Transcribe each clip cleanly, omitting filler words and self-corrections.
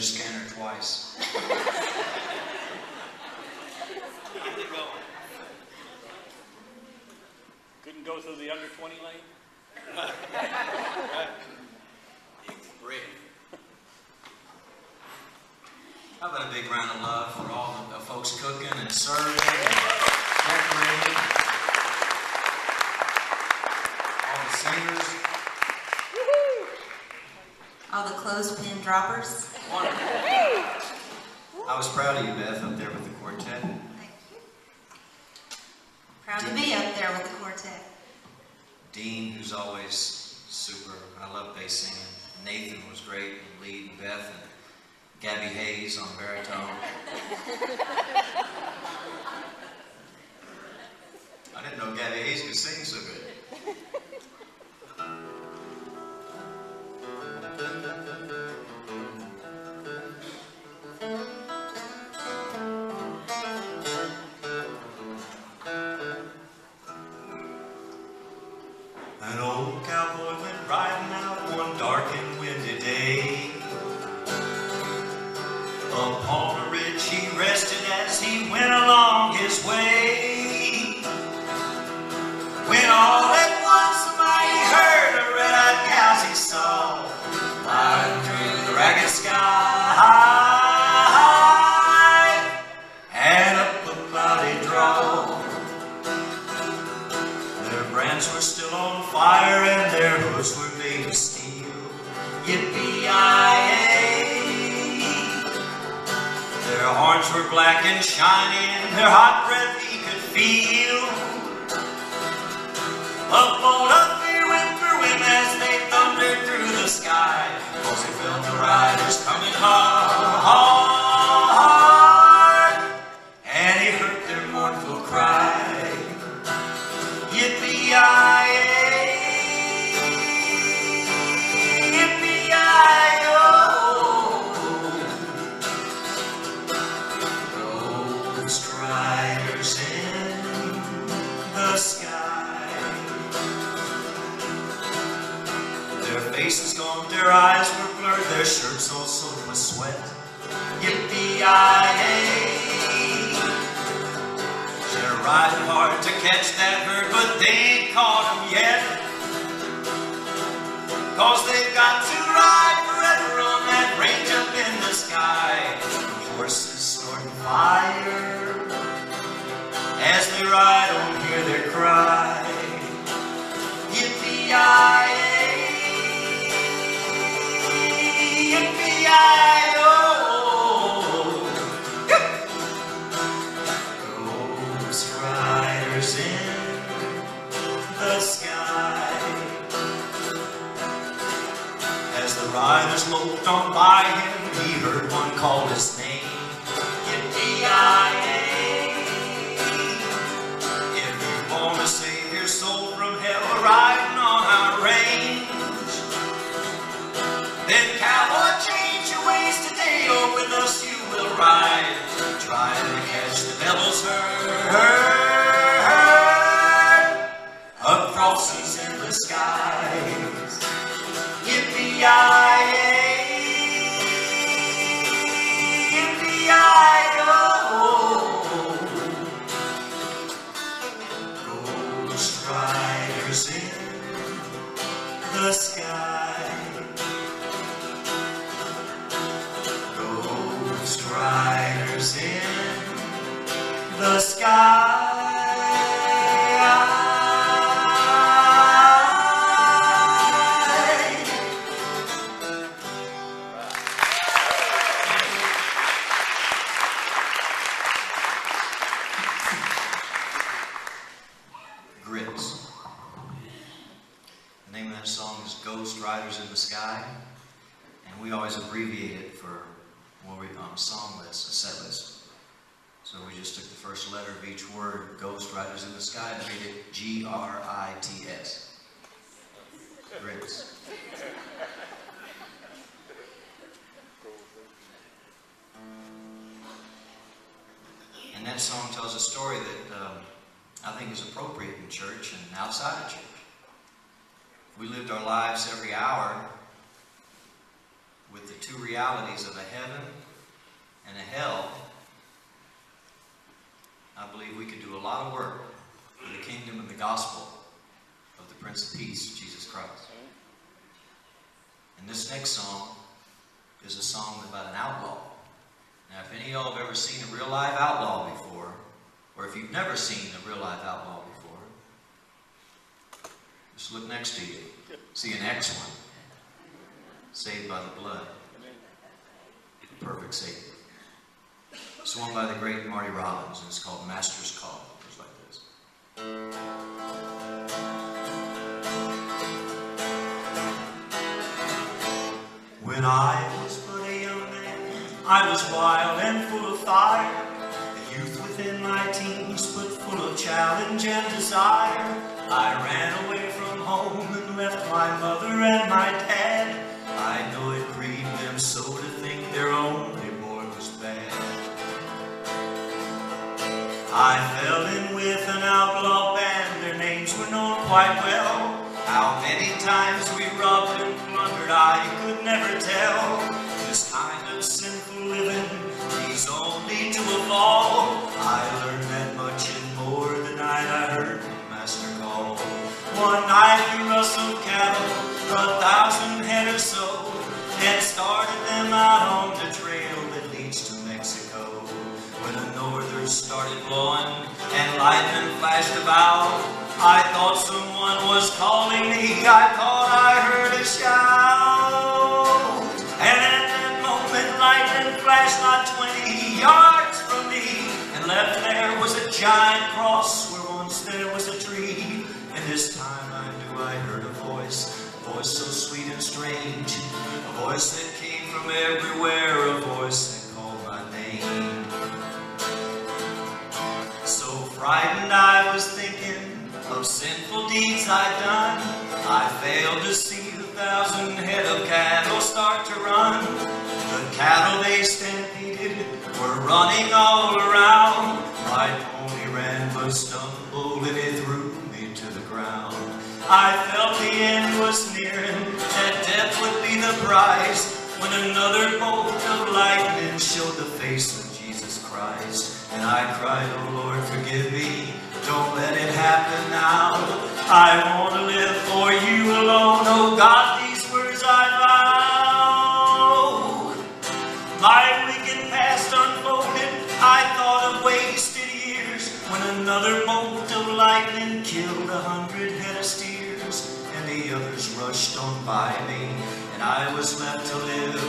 scan her twice. Couldn't go through the under 20 lane? How about a big round of love for all the folks cooking and serving and decorating, all the singers, all the clothespin droppers. wonderful. I was proud of you, Beth, up there with the quartet. Thank you. Proud to be up there with the quartet. Dean, who's always super. I love bass singing. Nathan was great in lead, and Beth, and Gabby Hayes on baritone. I didn't know Gabby Hayes could sing so good. An old cowboy went riding out one dark and windy day. Upon a ridge he rested as he went along his way. When all at once somebody heard a red-eyed cows he saw flying through the ragged sky and up a cloudy draw. Their brands were still on fire and their hooves were made of steel. Yippee-yi-yay! Their horns were black and shiny and their hot breath he could feel. A bolt of fear went through him as they thundered through the sky, 'cause he felt the riders coming hard, and he heard their mournful cry. Yippee-yi-yay, yippee-yi-yo. Ghost riders in the sky. Their faces gone, their eyes were blurred, their shirts all soaked with sweat. Yippee-yi-yay. They're riding hard to catch that herd, but they ain't caught them yet. 'Cause they've got to ride forever on that range up in the sky. Horses snorting fire as they ride on, hear their cry. Yippee-yi-yay, yippee-yi-yo. Ghost riders in the sky. As the riders loped on by him, he heard one call his name. Yippee-yi-yay. If you want to save your soul from hell riding on our range, then cowboy, change your ways today, or with us you will ride, trying to catch the devil's herd across these endless skies. Yippee-yi-yay, yippee-yi-yo. Ghost riders in the sky. Ghost riders in the sky. Grits. The name of that song is Ghost Riders in the Sky, and we always abbreviate it for when we're on a song list, a set list. So we just took the first letter of each word, Ghost Riders in the Sky, and made it G-R-I-T-S. Grits. And that song tells a story that I think is appropriate in church and outside of church. We lived our lives every hour with the two realities of a heaven and a hell, I believe we could do a lot of work for the kingdom and the gospel of the Prince of Peace, Jesus Christ. And this next song is a song about an outlaw. Now, if any of y'all have ever seen a real live outlaw before, or if you've never seen a real live outlaw before, just look next to you. See an excellent, saved by the blood. The perfect Savior. Sung by the great Marty Robbins, and it's called Master's Call. It goes like this. When I was but a young man, I was wild and full of fire. The youth within my teens, but full of challenge and desire. I ran away from home and left my mother and my dad. I know it grieved them so to think their only boy was bad. I fell in with an outlaw band, their names were known quite well. How many times we robbed and plundered, I could never tell. This kind of sinful living leads only to a fall. I learned that much and more the night I heard the Master call. One night we rustled cattle, 1,000 head or so, and started them out on the trail that leads to Mexico. When the northers started blowing and lightning flashed about, I thought someone was calling me. I thought I heard a shout. And at that moment, lightning flashed not 20 yards from me, and left there was a giant cross where once there was a tree. And this time I knew I heard a voice so sweet and strange, a voice that came from everywhere, a voice that called my name. So frightened I was thinking of sinful deeds I'd done. I failed to see the 1,000 head of cattle start to run. The cattle they stampeded were running all around. My pony ran but stumbled and it threw me to the ground. I felt the end was nearing, that death would be the prize, when another bolt of lightning showed the face of Jesus Christ. And I cried, oh Lord, forgive me, don't let it happen now. I want to live for you alone, oh God, these words I vow. My wicked past unfolded, I thought of wasted years, when another bolt of lightning killed 100 head of steers, and the others rushed on by me, and I was left to live.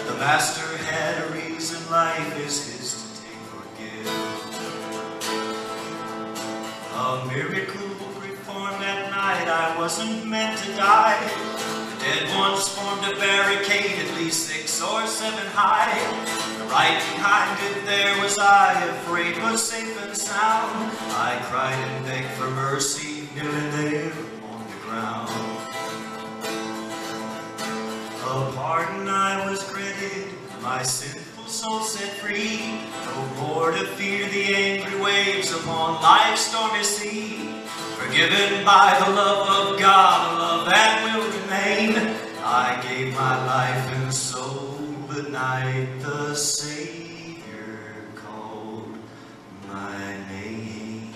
The Master had a reason, life is his to take or give. A miracle performed that night, I wasn't meant to die. The dead ones formed a barricade at least 6 or 7 high. Right behind it there was I, afraid but safe and sound. I cried and begged for mercy, kneeling there on the ground. A pardon I was granted, my sinful soul set free. No more to fear the angry waves upon life's stormy sea. Forgiven by the love of God, a love that will remain. I gave my life and soul the night the Savior called my name.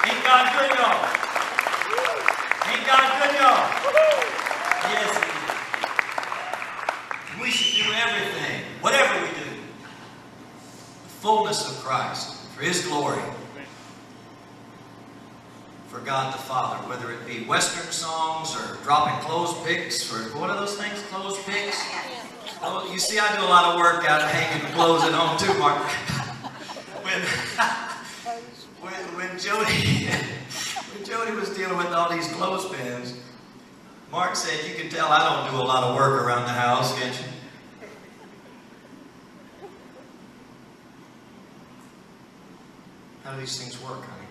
Ain't God good, y'all? Ain't God good, y'all? Yes, He is. We should do everything, whatever we do, the fullness of Christ, for His glory. For God the Father, whether it be Western songs or dropping clothespicks, for what are those things, clothespicks? Oh, you see, I do a lot of work out hanging the clothes at home too, Mark. when Jody was dealing with all these clothespins, Mark said, you can tell I don't do a lot of work around the house, can't you? How do these things work, honey?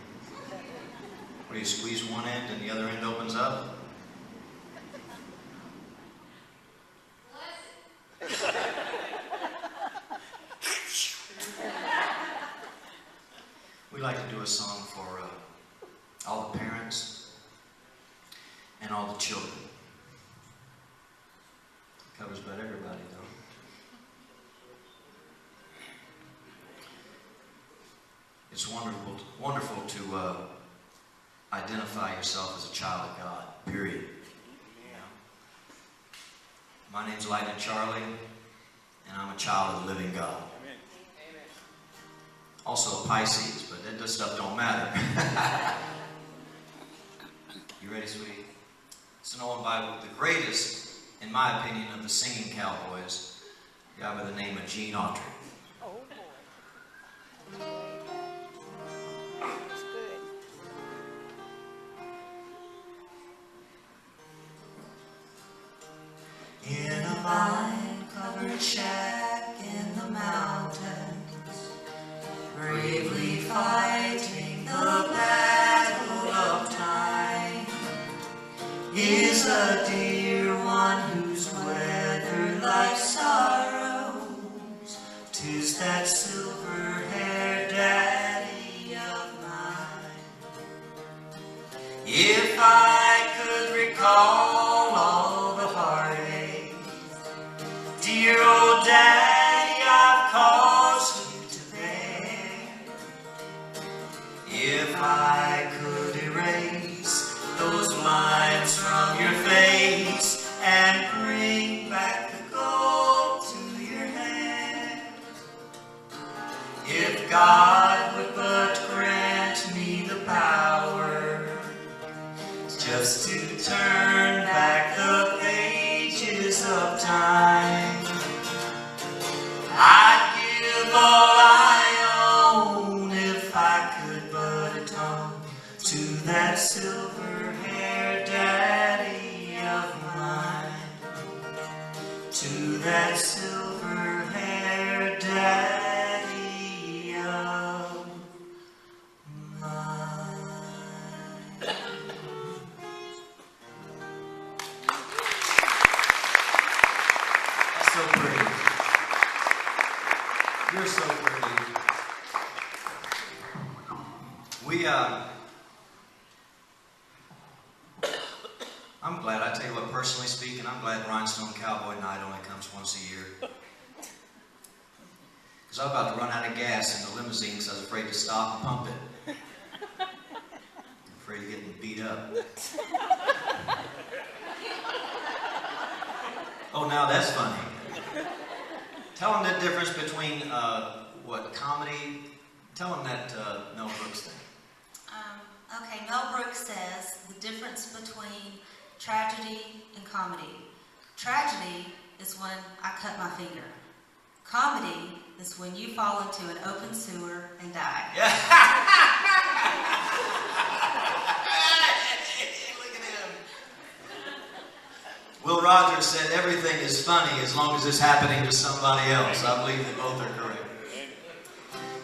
Where you squeeze one end and the other end opens up? We like to do a song for It's wonderful to identify yourself as a child of God, period. My name's Lightnin Charlie, and I'm a child of the living God. Amen. Also a Pisces, but that stuff don't matter. You ready, sweetie? So now by the greatest, in my opinion, of the singing cowboys, a guy by the name of Gene Autry. Oh boy. That's good. In a vine-covered shack in the mountains, bravely fighting the battle of time, is a dear one who's weathered life's sorrows. 'Tis that silver-haired daddy of mine. If I could recall all the heartache, dear old daddy, I've caused you to bear. If I could erase those lines from your face and bring back the gold to your hair. If God would but grant me the power just to turn back the pages of time, I'd give all I own if I could but atone to that silver-haired daddy of mine, to that silver-haired daddy of mine. That's so pretty. You're so pretty. I'm glad, I tell you what, personally speaking, I'm glad Rhinestone Cowboy night only comes once a year. Because I'm about to run out of gas in the limousine because I was afraid to stop and pump it. I'm afraid of getting beat up. Oh, now that's funny. Tell them the difference between, comedy? Tell them that Mel Brooks thing. Okay, Mel Brooks says the difference between tragedy and comedy. Tragedy is when I cut my finger. Comedy is when you fall into an open sewer and die. Yeah. Look at him. Will Rogers said everything is funny as long as it's happening to somebody else. I believe that both are correct.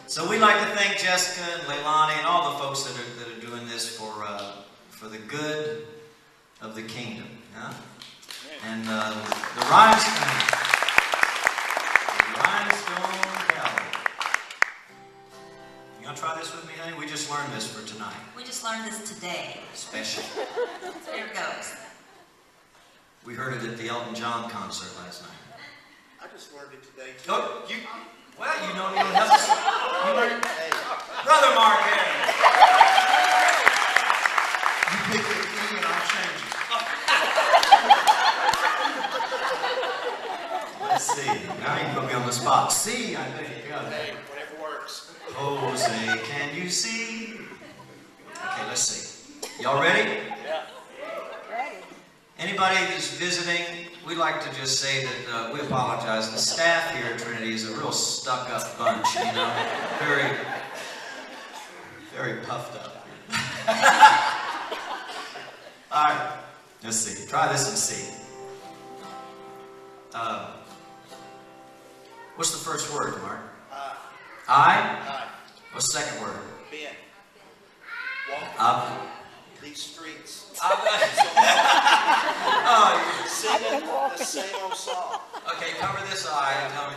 So we'd like to thank Jessica and Leilani and all the folks that are doing this for the good of the kingdom. Huh? And the Rhinestone Cowboy. You gonna try this with me, honey? We just learned this for tonight. We just learned this today. Special. Here it goes. We heard it at the Elton John concert last night. I just learned it today, too. Oh, you don't even have to. You learned, Brother Mark Harrod. You pick the key and I'll change it. Let's see. Now you can put me on the spot. See, I think. Hey, whatever works. Jose, can you see? Okay, let's see. Y'all ready? Yeah. Ready. Anybody that's visiting, we'd like to just say that we apologize. The staff here at Trinity is a real stuck-up bunch, you know, very, very puffed up. All right, let's see. Try this and see. What's the first word, Mark? I? What's the second word? Ben, walk Up. these streets. Oh, Singing the same old song. okay, cover this eye and tell me.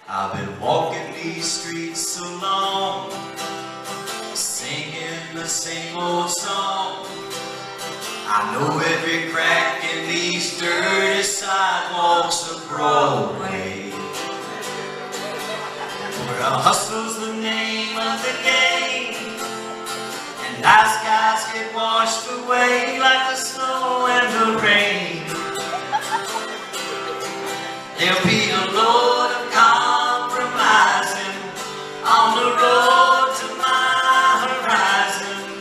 I've been walking these streets so long, singing the same old song. I know every crack in these dirty sidewalks of Broadway, where hustle's the name of the game. get washed away like the snow and the rain. There'll be a load of compromising on the road to my horizon.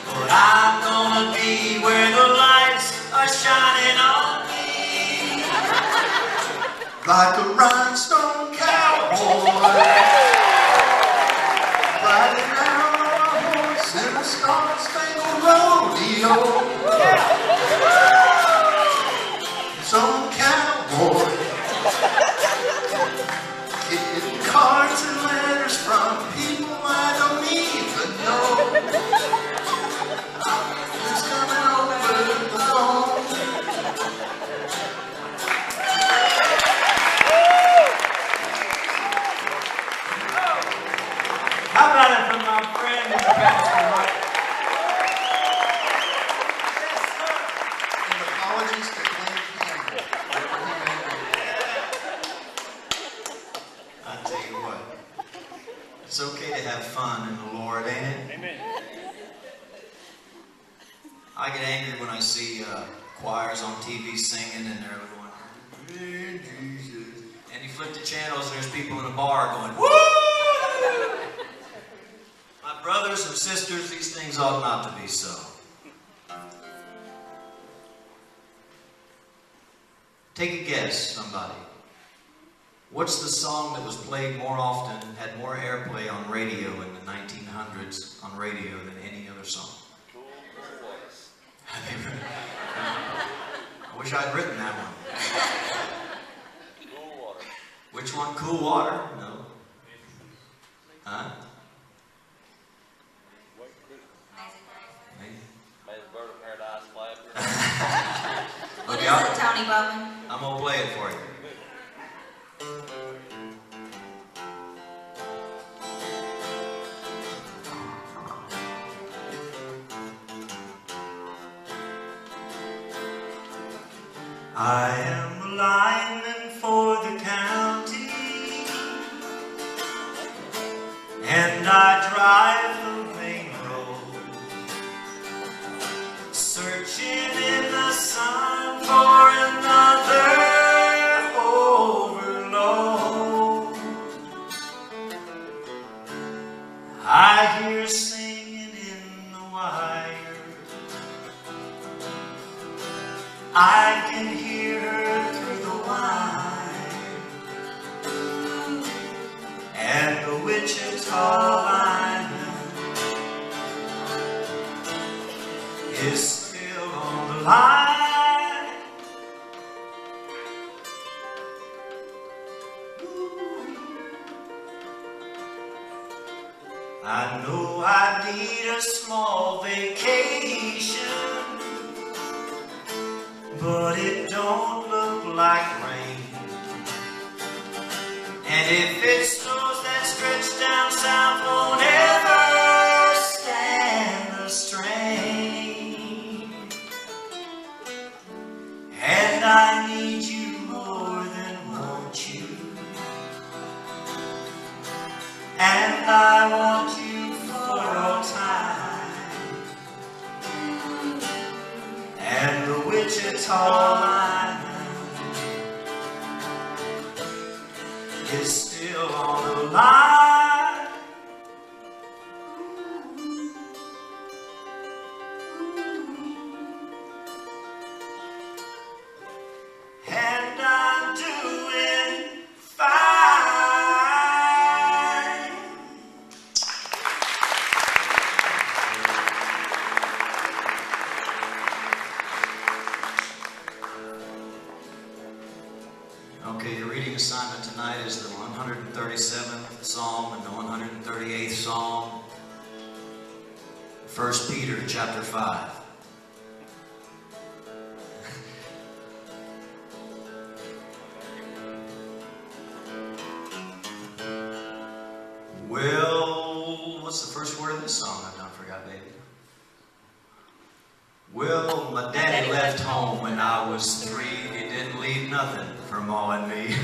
But I'm gonna be where the lights are shining on me. Like a rhinestone cowboy, riding down on a horse in a star-spangled rodeo. Some cowboy, getting cards and letters from people I don't even know. It's coming over the phone. How about it from my friend, Mr. Pastor Mark? And apologies to Glenn Campbell. I tell you what, it's okay to have fun in the Lord, ain't it? Amen. I get angry when I see choirs on TV singing and they're going, "Hey, Jesus." And you flip the channels and there's people in a bar going, "Woo!" My brothers and sisters, these things ought not to be so. Take a guess, somebody. What's the song that was played more often, had more airplay on radio in the 1900s on radio than any other song? I wish I'd written that one. Cool water. Which one? Cool Water? No. Huh? Me? May the bird of paradise fly up your Look What is out. it, Tony Bowman? I'm going to play it for you. I am a lineman for the county, and I drive the main road, searching in the sun for another overload. I hear singing in the wire, I can hear her through the wire, and the Wichita lineman is still on the line. I know I need a small vacation, but it don't look like rain. And if it snows, that stretch down south won't ever stand the strain. And I need you more than want you, and I want you for all time. And the Wichita lineman is still on the line. And I'm doing fine. Okay, your reading assignment tonight is the 137th Psalm and the 138th Psalm. 1 Peter chapter 5. Well, what's the first word of this song? I don't forgot, baby. Well, my daddy left home when I was 3. He didn't leave nothing for Ma and me.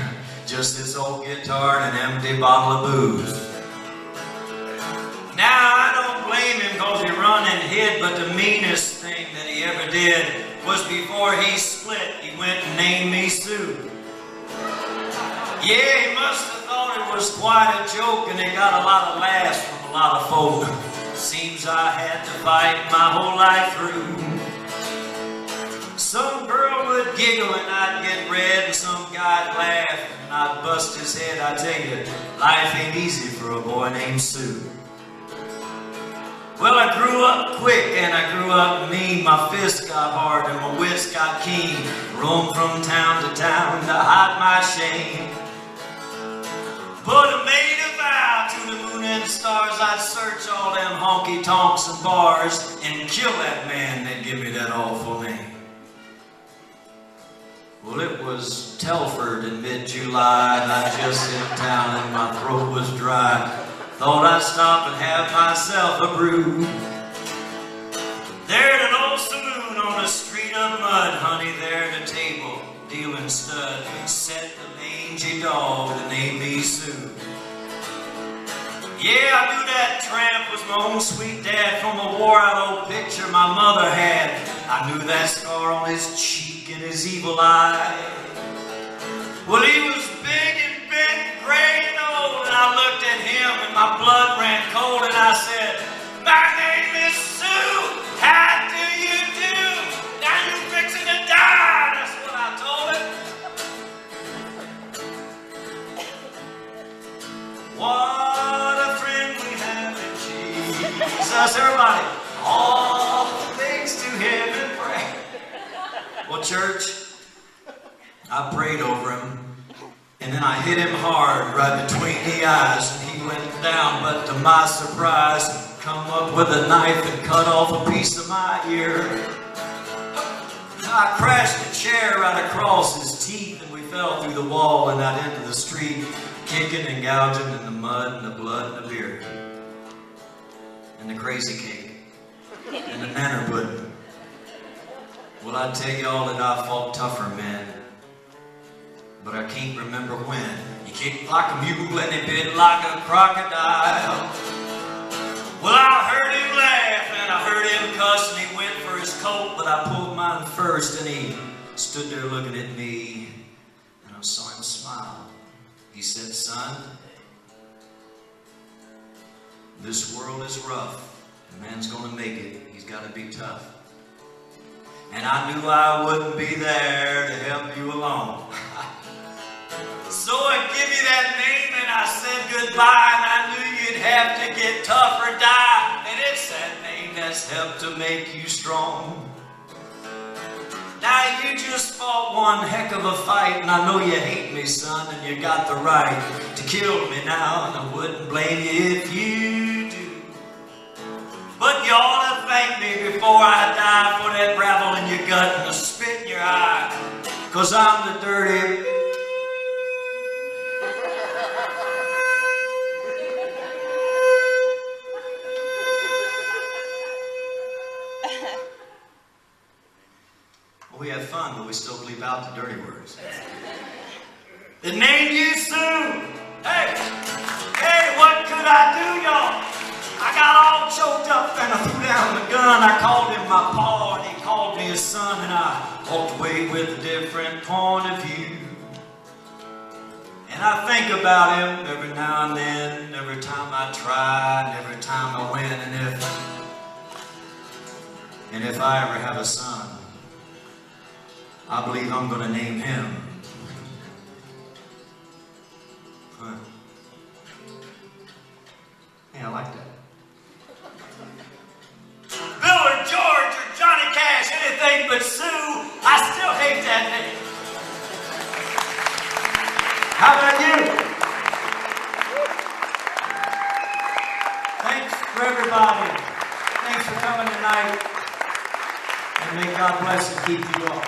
Just this old guitar and an empty bottle of booze. Now I don't blame him, because he run and hid, but the meanest thing that he ever did was before he split, he went and named me Sue. Yeah, he must have thought it was quite a joke, and it got a lot of laughs from a lot of folk. Seems I had to fight my whole life through. Some girl would giggle and I'd get red, and some guy'd laugh and I'd bust his head. I tell you, life ain't easy for a boy named Sue. Well, I grew up quick and I grew up mean. My fists got hard and my wits got keen. Roamed from town to town to hide my shame. But I made a vow to the moon and stars, I'd search all them honky-tonks and bars and kill that man that give me that awful name. Well, it was Telford in mid-July, and I just hit town and my throat was dry. Thought I'd stop and have myself a brew. There at an old saloon on a street of mud, honey, there at a table, dealing stud, sat the mangy dog that named me Sue. Yeah, I knew that tramp was my own sweet dad from a wore-out old picture my mother had. I knew that scar on his cheek and his evil eye. Well, he was big and bent, gray and old, and I looked at him and my blood ran cold, and I said, "My name is Sue. How do you do? Now you fixing to die." That's what I told him. What a friend we have in Jesus. Everybody, all things to him and pray. Well, church, I prayed over him, and then I hit him hard right between the eyes, and he went down, but to my surprise, come up with a knife and cut off a piece of my ear. I crashed a chair right across his teeth, and we fell through the wall and out into the street, kicking and gouging in the mud and the blood and the beer. And the crazy cake. And the nanner pudding. Well, I tell y'all that I fought tougher men, but I can't remember when. He kicked like a mule and he bit like a crocodile. Well, I heard him laugh and I heard him cuss, and he went for his coat, but I pulled mine first, and he stood there looking at me, and I saw him smile. He said, "Son, this world is rough. A man's gonna make it. He's gotta be tough." And I knew I wouldn't be there to help you along. So I give you that name and I said goodbye, and I knew you'd have to get tough or die. And it's that name that's helped to make you strong. Now you just fought one heck of a fight, and I know you hate me, son, and you got the right to kill me now, and I wouldn't blame you if you do. But you ought to thank me before I die for that gravel in your gut and the spit in your eye, 'cause I'm the dirty. We have fun, but we still bleep out the dirty words. It named you Sue. Hey, what could I do, y'all? I got all choked up and I threw down the gun. I called him my pa and he called me his son, and I walked away with a different point of view. And I think about him every now and then, every time I try, and every time I win. And if I ever have a son, I believe I'm going to name him. Huh. Hey, I like that. Bill or George or Johnny Cash, anything but Sue, I still hate that name. How about you? Thanks for everybody. Thanks for coming tonight. And may God bless and keep you all.